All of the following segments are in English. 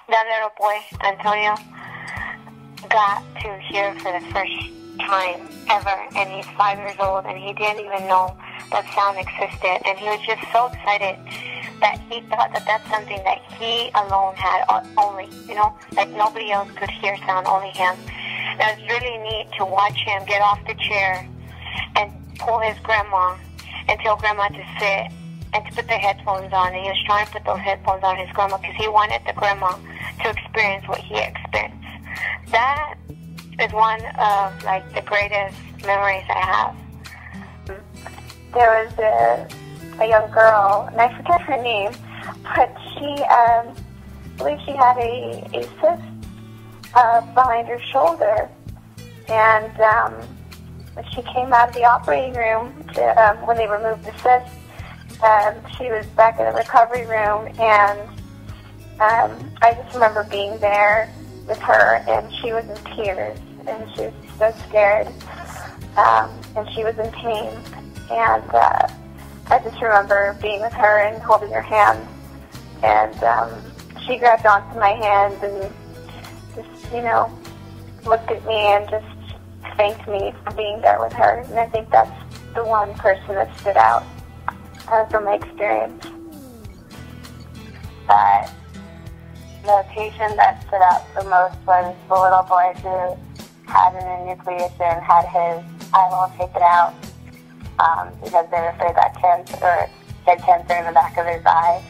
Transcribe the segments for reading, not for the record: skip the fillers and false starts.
that little boy, Antonio, got to hear for the first time ever, and he's 5 years old, and he didn't even know that sound existed, and he was just so excited that he thought that that's something that he alone had only, like nobody else could hear sound, only him. And it was really neat to watch him get off the chair and pull his grandma and tell grandma to sit and to put the headphones on, and he was trying to put those headphones on his grandma because he wanted the grandma to experience what he experienced. That is one of, like, the greatest memories I have. There was a young girl, and I forget her name, but she, I believe she had a cyst behind her shoulder, and when she came out of the operating room when they removed the cyst, she was back in the recovery room, and I just remember being there with her, and she was in tears, and she was so scared, and she was in pain, and I just remember being with her and holding her hand, and she grabbed onto my hand and just, looked at me and just thanked me for being there with her, and I think that's the one person that stood out from my experience. But the patient that stood out the most was the little boy who had an enucleation, had his eyeball taken out because they were afraid that he had cancer in the back of his eye.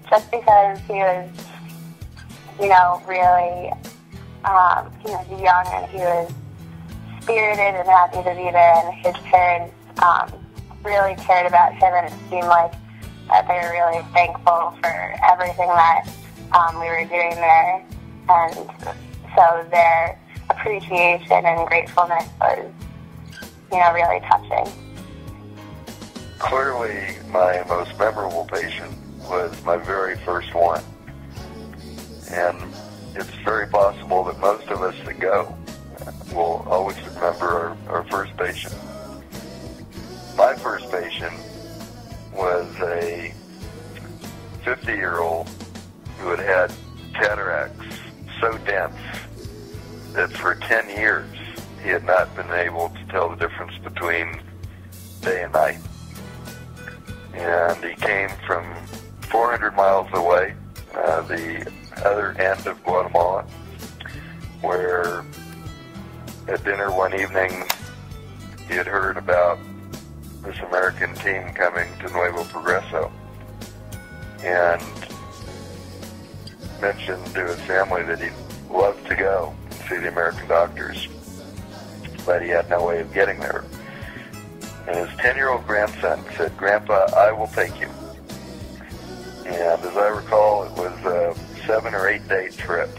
Just because he was, really, he was young and he was spirited and happy to be there, and his parents really cared about him, and it seemed like that they were really thankful for everything that we were doing there, and so their appreciation and gratefulness was, really touching. Clearly, my most memorable patient was my very first one, and it's very possible that most of us that go will always remember our first patient. My first patient was a 50-year-old who had had cataracts so dense that for 10 years he had not been able to tell the difference between day and night. And he came from 400 miles away, the other end of Guatemala, where at dinner one evening he had heard about this American team coming to Nuevo Progreso, and mentioned to his family that he'd love to go and see the American doctors, but he had no way of getting there. And his 10-year-old grandson said, "Grandpa, I will take you." And as I recall, it was a 7 or 8 day trip.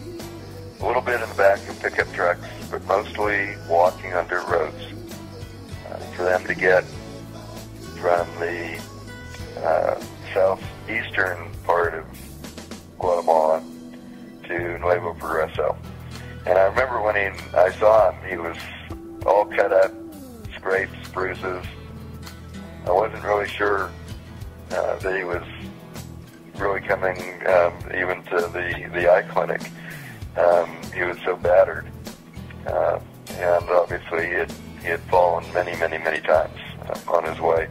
A little bit in the back of pickup trucks, but mostly walking under roads. For them to get from the southeastern part of Guatemala to Nuevo Progreso. And I remember when I saw him, he was all cut up, scrapes, bruises. I wasn't really sure that he was really coming even to the eye clinic. He was so battered. And obviously he had fallen many, many, many times on his way,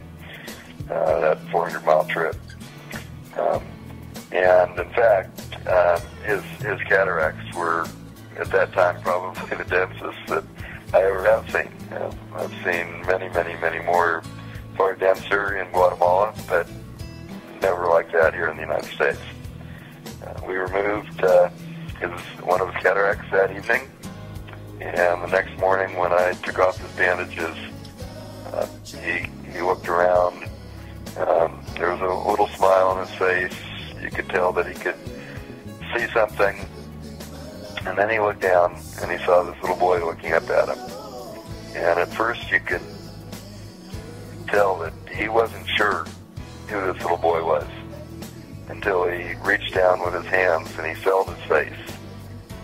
that 400-mile trip. And in fact, his cataracts were, at that time, probably the densest that I ever have seen. I've seen many, many, many more far denser in Guatemala, but never like that here in the United States. We removed one of his cataracts that evening, and the next morning when I took off his bandages, he looked around. There was a little smile on his face. You could tell that he could see something. And then he looked down and he saw this little boy looking up at him. And at first you could tell that he wasn't sure who this little boy was until he reached down with his hands and he felt his face.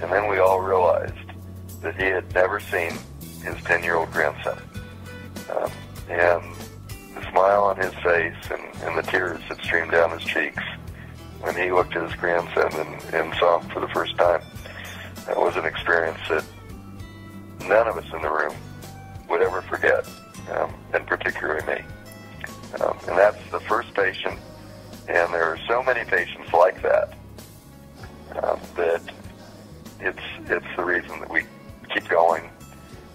And then we all realized that he had never seen his 10-year-old grandson. And the smile on his face and the tears that streamed down his cheeks when he looked at his grandson and saw him for the first time. That was an experience that none of us in the room would ever forget, and particularly me. And that's the first patient, and there are so many patients like that, that it's the reason that we keep going.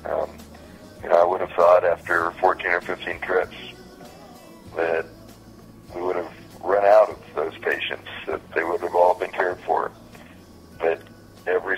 I would have thought after 14 or 15 trips that we would have run out of those patients, that they would have all been cared for. But every